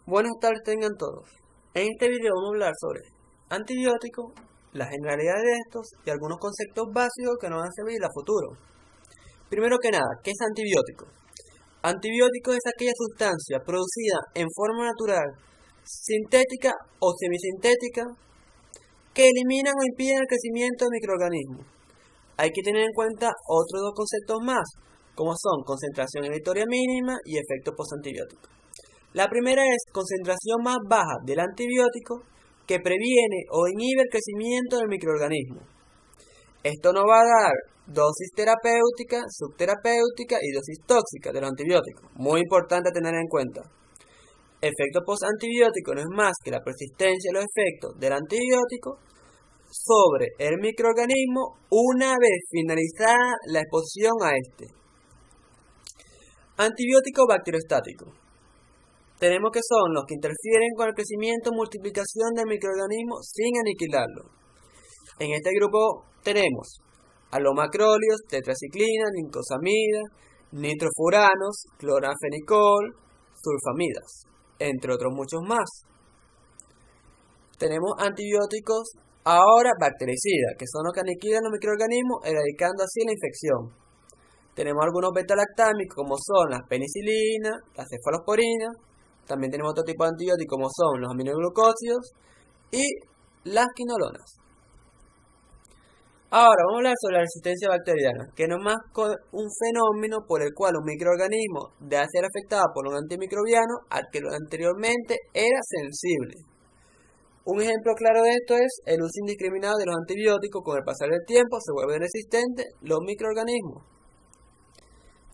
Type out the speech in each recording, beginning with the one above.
Buenas tardes tengan todos. En este video vamos a hablar sobre antibióticos, la generalidad de estos y algunos conceptos básicos que nos van a servir a futuro. Primero que nada, ¿qué es antibiótico? Antibiótico es aquella sustancia producida en forma natural, sintética o semisintética, que eliminan o impiden el crecimiento de microorganismos. Hay que tener en cuenta otros dos conceptos más, como son concentración inhibitoria mínima y efecto postantibiótico. La primera es concentración más baja del antibiótico que previene o inhibe el crecimiento del microorganismo. Esto nos va a dar dosis terapéutica, subterapéutica y dosis tóxica de los antibióticos. Muy importante tener en cuenta. Efecto postantibiótico no es más que la persistencia de los efectos del antibiótico sobre el microorganismo una vez finalizada la exposición a este. Antibiótico bacteriostático. Tenemos que son los que interfieren con el crecimiento y multiplicación del microorganismo sin aniquilarlo. En este grupo tenemos alomacróleos, tetraciclina, lincosamida, nitrofuranos, cloranfenicol, sulfamidas, entre otros muchos más. Tenemos antibióticos ahora bactericidas, que son los que aniquilan los microorganismos, erradicando así la infección. Tenemos algunos beta-lactámicos como son las penicilinas, las cefalosporinas. También tenemos otro tipo de antibióticos como son los aminoglucósidos y las quinolonas. Ahora vamos a hablar sobre la resistencia bacteriana, que no es más que un fenómeno por el cual un microorganismo deja de ser afectado por un antimicrobiano al que anteriormente era sensible. Un ejemplo claro de esto es el uso indiscriminado de los antibióticos. Con el pasar del tiempo se vuelven resistentes los microorganismos.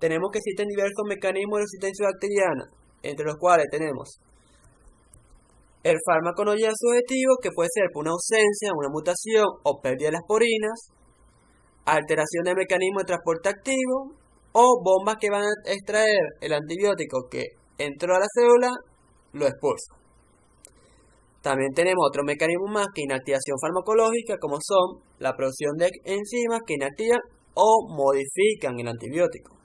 Tenemos que existen diversos mecanismos de resistencia bacteriana, entre los cuales tenemos el fármaco no llega a su objetivo, que puede ser por una ausencia, una mutación o pérdida de las porinas, alteración del mecanismo de transporte activo o bombas que van a extraer el antibiótico que entró a la célula, lo expulsa. También tenemos otro mecanismo más que inactivación farmacológica, como son la producción de enzimas que inactivan o modifican el antibiótico.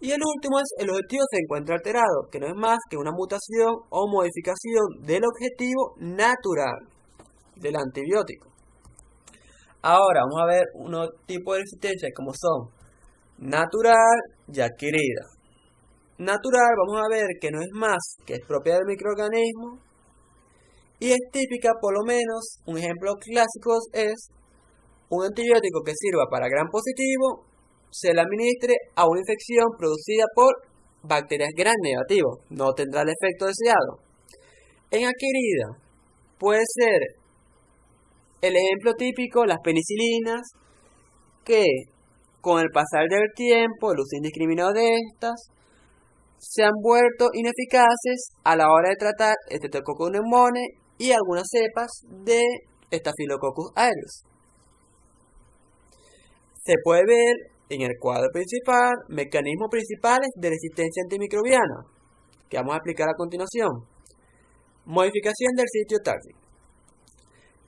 Y el último es el objetivo se encuentra alterado, que no es más que una mutación o modificación del objetivo natural del antibiótico. Ahora vamos a ver unos tipos de resistencia como son natural y adquirida. Natural vamos a ver que no es más que es propia del microorganismo y es típica, por lo menos, un ejemplo clásico es un antibiótico que sirva para gram positivo se le administre a una infección producida por bacterias gram negativo, no tendrá el efecto deseado. En adquirida puede ser el ejemplo típico, las penicilinas, que con el pasar del tiempo, el uso indiscriminado de estas, se han vuelto ineficaces a la hora de tratar Streptococcus pneumoniae y algunas cepas de Staphylococcus aureus. Se puede ver en el cuadro principal mecanismos principales de resistencia antimicrobiana, que vamos a explicar a continuación. Modificación del sitio társico.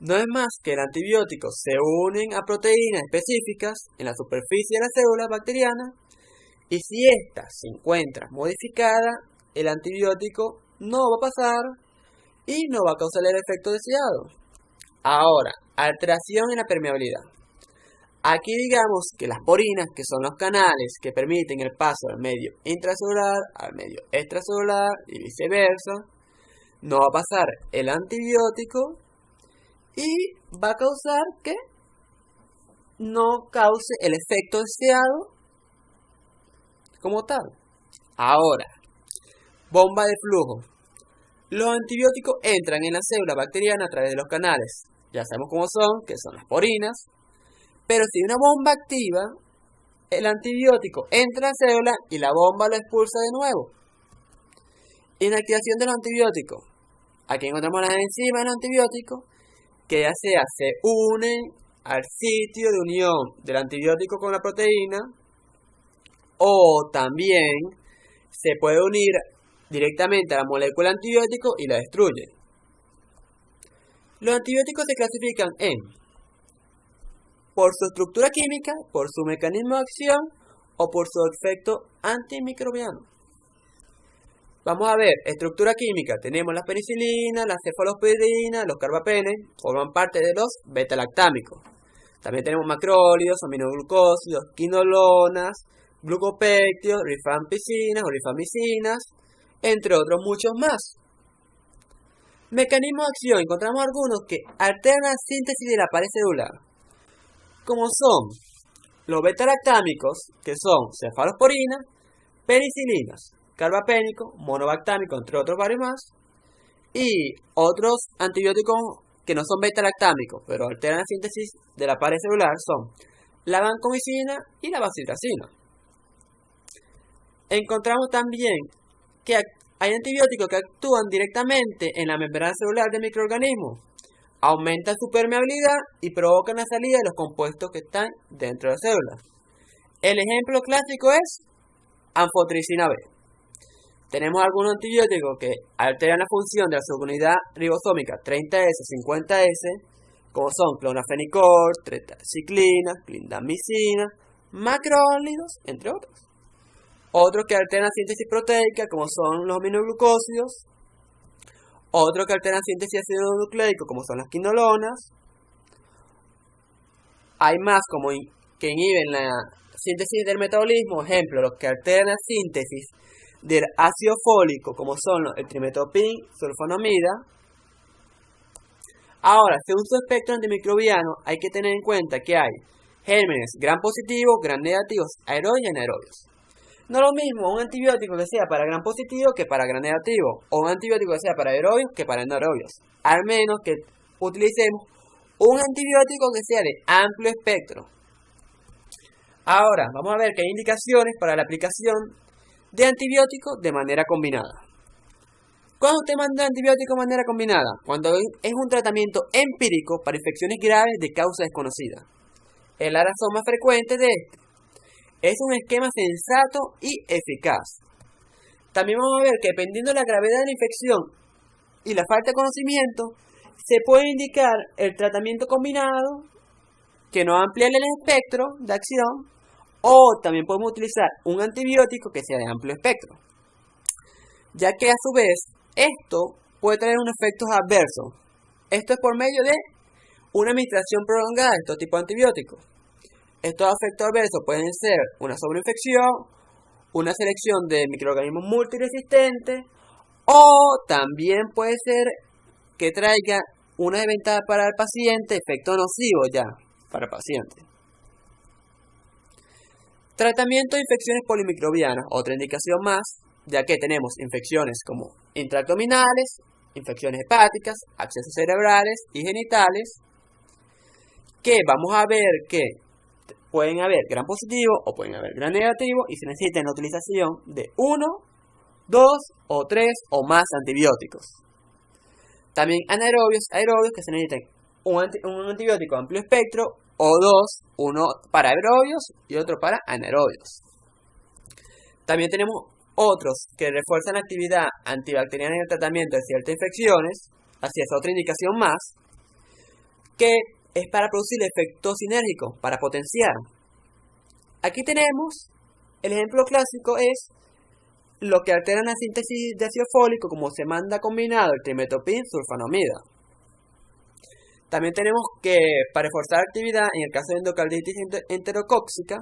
No es más que el antibiótico se unen a proteínas específicas en la superficie de la célula bacteriana y si ésta se encuentra modificada, el antibiótico no va a pasar y no va a causar el efecto deseado. Ahora, alteración en la permeabilidad. Aquí digamos que las porinas, que son los canales que permiten el paso del medio intracelular al medio extracelular y viceversa, no va a pasar el antibiótico y va a causar que no cause el efecto deseado como tal. Ahora, bomba de flujo. Los antibióticos entran en la célula bacteriana a través de los canales. Ya sabemos cómo son, que son las porinas. Pero si hay una bomba activa, el antibiótico entra a la célula y la bomba lo expulsa de nuevo. Inactivación de los antibióticos. Aquí encontramos las enzimas de los antibióticos que ya sea se unen al sitio de unión del antibiótico con la proteína o también se puede unir directamente a la molécula antibiótico y la destruye. Los antibióticos se clasifican en por su estructura química, por su mecanismo de acción o por su efecto antimicrobiano. Vamos a ver, estructura química. Tenemos las penicilinas, las cefalosporinas, los carbapenes, forman parte de los beta-lactámicos. También tenemos macrólidos, aminoglucósidos, quinolonas, glucopéptidos, rifampicinas o rifamicinas, entre otros muchos más. Mecanismos de acción. Encontramos algunos que alternan la síntesis de la pared celular, como son los beta-lactámicos, que son cefalosporinas, penicilinas, carbapénicos, monobactámicos, entre otros varios más, y otros antibióticos que no son beta-lactámicos, pero alternan la síntesis de la pared celular, son la vancomicina y la baciltracina. Encontramos también que hay antibióticos que actúan directamente en la membrana celular del microorganismo, aumentan su permeabilidad y provocan la salida de los compuestos que están dentro de la célula. El ejemplo clásico es anfotericina B. Tenemos algunos antibióticos que alteran la función de la subunidad ribosómica 30S, 50S, como son clonafenicol, tetraciclina, clindamicina, macrólidos, entre otros. Otros que alteran la síntesis proteica, como son los aminoglucósidos. Otros que alteran la síntesis de ácido nucleico, como son las quinolonas. Hay más como que inhiben la síntesis del metabolismo, ejemplo, los que alteran la síntesis del ácido fólico, como son el trimetopin, sulfonamida. Ahora, según su espectro antimicrobiano, hay que tener en cuenta que hay gérmenes gram positivos, gram negativos, aerobios y anaerobios. No es lo mismo un antibiótico que sea para gram positivo que para gram negativo, o un antibiótico que sea para aerobios que para anaerobios. Al menos que utilicemos un antibiótico que sea de amplio espectro. Ahora, vamos a ver que hay indicaciones para la aplicación de antibióticos de manera combinada. ¿Cuándo usted manda antibióticos de manera combinada? Cuando es un tratamiento empírico para infecciones graves de causa desconocida. Es la razón más frecuente de este. Es un esquema sensato y eficaz. También vamos a ver que dependiendo de la gravedad de la infección y la falta de conocimiento, se puede indicar el tratamiento combinado que no amplía el espectro de acción, o también podemos utilizar un antibiótico que sea de amplio espectro, ya que a su vez esto puede traer unos efectos adversos. Esto es por medio de una administración prolongada de estos tipos de antibióticos. Estos efectos adversos pueden ser una sobreinfección, una selección de microorganismos multiresistentes, o también puede ser que traiga una desventaja para el paciente, efecto nocivo ya para el paciente. Tratamiento de infecciones polimicrobianas, otra indicación más, ya que tenemos infecciones como intraabdominales, infecciones hepáticas, abscesos cerebrales y genitales, que vamos a ver que pueden haber gram positivo o pueden haber gram negativo y se necesita la utilización de 1, 2 o 3 o más antibióticos. También aerobios que se necesitan un antibiótico de amplio espectro o dos, uno para aerobios y otro para anaerobios. También tenemos otros que refuerzan la actividad antibacteriana en el tratamiento de ciertas infecciones, así es otra indicación más, que es para producir efectos sinérgicos, para potenciar. Aquí tenemos, el ejemplo clásico es lo que alteran la síntesis de ácido fólico, como se manda combinado el trimetopin sulfonamida. También tenemos que para reforzar la actividad en el caso de endocarditis enterocóxica,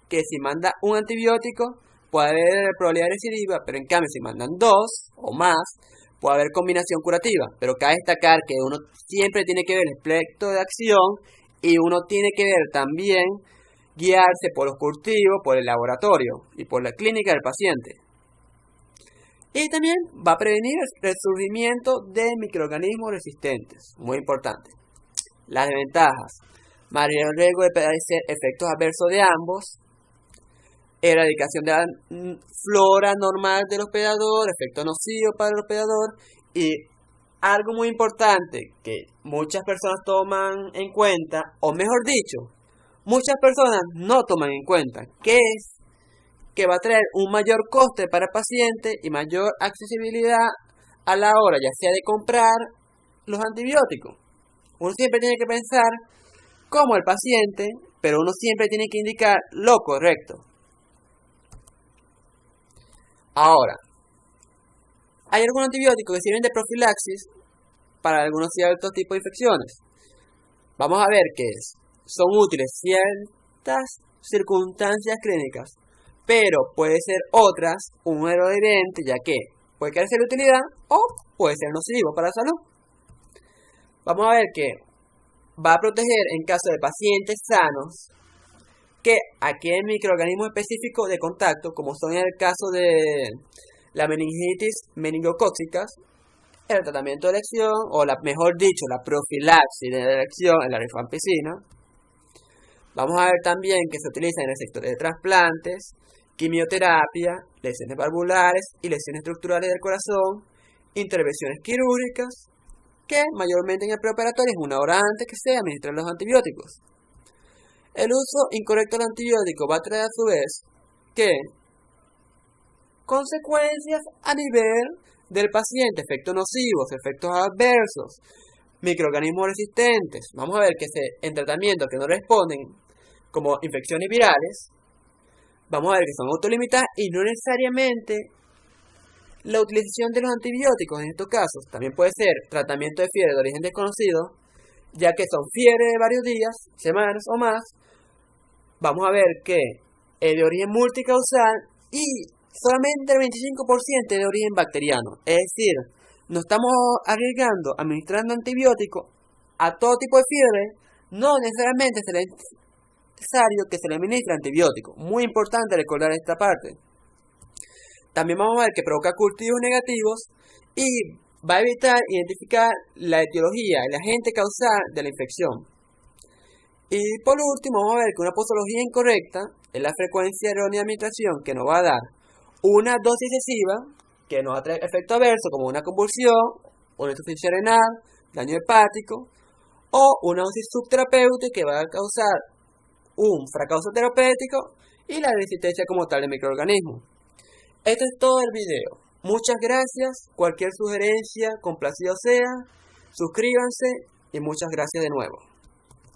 que si manda un antibiótico puede haber probabilidad de recidiva, pero en cambio si mandan 2 o más puede haber combinación curativa. Pero cabe destacar que uno siempre tiene que ver el espectro de acción y uno tiene que ver también guiarse por los cultivos, por el laboratorio y por la clínica del paciente. Y también va a prevenir el resurgimiento de microorganismos resistentes, muy importante. Las desventajas: mayor riesgo de padecer efectos adversos de ambos, erradicación de la flora normal del hospedador, efecto nocivo para el hospedador, y algo muy importante que muchas personas toman en cuenta, o mejor dicho, muchas personas no toman en cuenta, que es que va a traer un mayor coste para el paciente y mayor accesibilidad a la hora, ya sea de comprar los antibióticos. Uno siempre tiene que pensar como el paciente, pero uno siempre tiene que indicar lo correcto. Ahora, Hay algunos antibióticos que sirven de profilaxis para algunos ciertos tipos de infecciones. Vamos a ver que son útiles ciertas circunstancias clínicas, pero puede ser otras un error evidente, ya que puede carecer de utilidad o puede ser nocivo para la salud. Vamos a ver que va a proteger en caso de pacientes sanos que aquel microorganismo específico de contacto, como son en el caso de la meningitis meningocócicas, el tratamiento de elección, o mejor dicho, la profilaxis de elección en la rifampicina. Vamos a ver también que se utiliza en el sector de trasplantes, quimioterapia, lesiones valvulares y lesiones estructurales del corazón, intervenciones quirúrgicas, que mayormente en el preoperatorio es una hora antes que se administran los antibióticos. El uso incorrecto del antibiótico va a traer a su vez que consecuencias a nivel del paciente, efectos nocivos, efectos adversos, microorganismos resistentes. Vamos a ver que en tratamientos que no responden, como infecciones virales, vamos a ver que son autolimitadas y no necesariamente la utilización de los antibióticos en estos casos. También puede ser tratamiento de fiebre de origen desconocido, ya que son fiebre de varios días, semanas o más. Vamos a ver que es de origen multicausal y solamente el 25% es de origen bacteriano. Es decir, no estamos arriesgando administrando antibióticos a todo tipo de fiebre, no necesariamente es necesario que se le administre antibiótico. Muy importante recordar esta parte. También vamos a ver que provoca cultivos negativos y va a evitar identificar la etiología, el agente causal de la infección. Y por último, vamos a ver que una posología incorrecta es la frecuencia errónea de administración, que nos va a dar una dosis excesiva que nos va a traer efecto adverso como una convulsión, una insuficiencia renal, daño hepático, o una dosis subterapéutica que va a causar un fracaso terapéutico y la resistencia como tal de microorganismos. Esto es todo el video. Muchas gracias. Cualquier sugerencia, complacido sea. Suscríbanse y muchas gracias de nuevo.